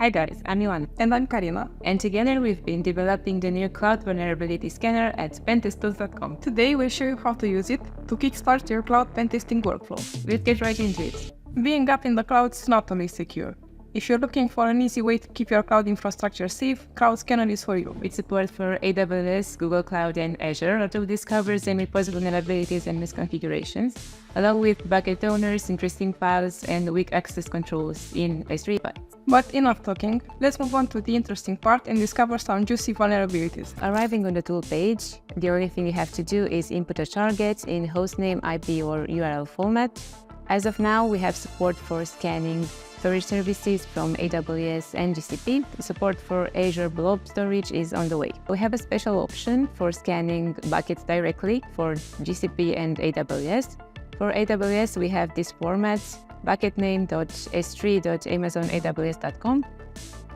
Hi guys, I'm Ilan. And I'm Karina. And together we've been developing the new cloud vulnerability scanner at Pentest-Tools.com. Today we'll show you how to use it to kickstart your cloud pen testing workflow. Let's get right into it. Being up in the cloud is not only secure. If you're looking for an easy way to keep your cloud infrastructure safe, Cloud Scanner is for you. With support for AWS, Google Cloud, and Azure, it discovers any possible vulnerabilities and misconfigurations, along with bucket owners, interesting files, and weak access controls in S3 buckets. But enough talking, let's move on to the interesting part and discover some juicy vulnerabilities. Arriving on the tool page, the only thing you have to do is input a target in hostname, IP, or URL format. As of now, we have support for scanning storage services from AWS and GCP. Support for Azure Blob Storage is on the way. We have a special option for scanning buckets directly for GCP and AWS. For AWS, we have this format, bucketname.s3.amazonaws.com.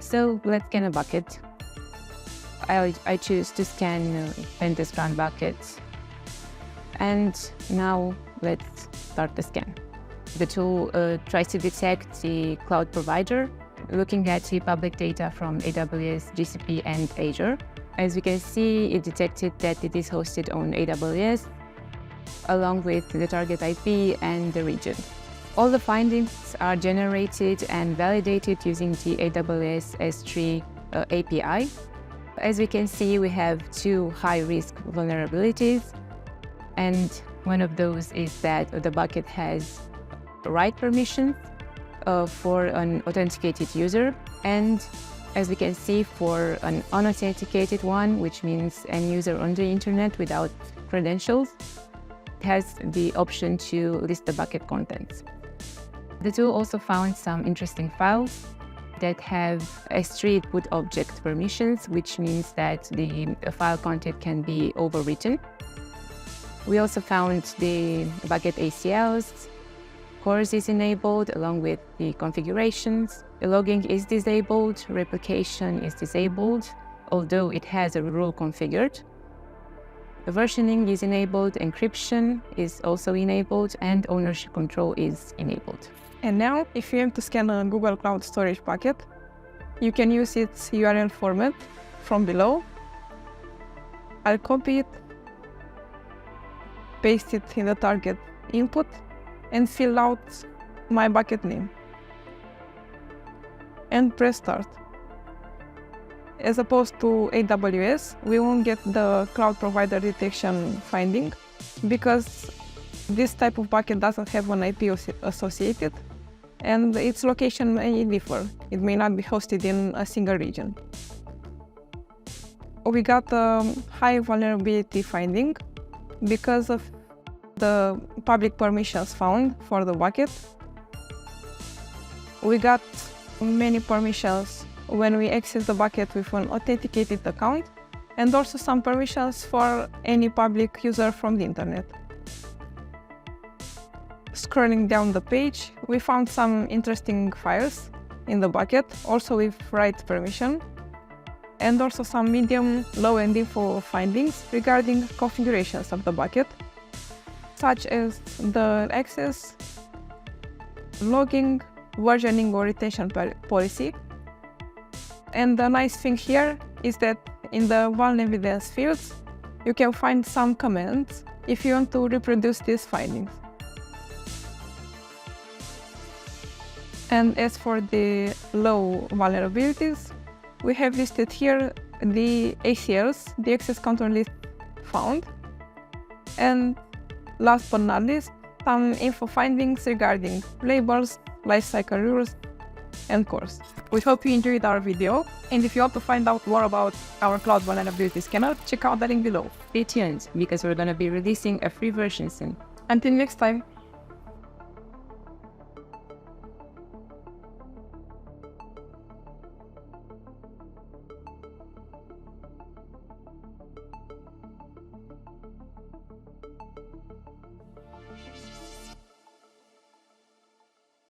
So let's scan a bucket. I choose to scan Pentest run buckets. And now let's start the scan. The tool tries to detect the cloud provider, looking at the public data from AWS, GCP, and Azure. As we can see, it detected that it is hosted on AWS, along with the target IP and the region. All the findings are generated and validated using the AWS S3 API. As we can see, we have two high-risk vulnerabilities, and one of those is that the bucket has write permissions for an authenticated user, and as we can see, for an unauthenticated one, which means an user on the internet without credentials, it has the option to list the bucket contents. The tool also found some interesting files that have S3 put object permissions, which means that the file content can be overwritten. We also found the bucket ACLs. CORS is enabled along with the configurations. The logging is disabled, replication is disabled, although it has a rule configured. The versioning is enabled, encryption is also enabled, and ownership control is enabled. And now, if you aim to scan a Google Cloud Storage bucket, you can use its URL format from below. I'll copy it, paste it in the target input, and fill out my bucket name. And press start. As opposed to AWS, we won't get the cloud provider detection finding because this type of bucket doesn't have an IP associated, and its location may differ. It may not be hosted in a single region. We got a high vulnerability finding because of the public permissions found for the bucket. We got many permissions when we access the bucket with an authenticated account, and also some permissions for any public user from the internet. Scrolling down the page, we found some interesting files in the bucket, also with write permission, and also some medium, low-end info findings regarding configurations of the bucket, such as the access, logging, versioning or retention policy. And the nice thing here is that in the Vuln evidence fields, you can find some comments if you want to reproduce these findings. And as for the low vulnerabilities, we have listed here the ACLs, the access control list found, and last but not least, some info findings regarding labels, lifecycle rules, and CORS. We hope you enjoyed our video, and if you want to find out more about our cloud vulnerability scanner, check out the link below. Stay tuned, because we're going to be releasing a free version soon. Until next time.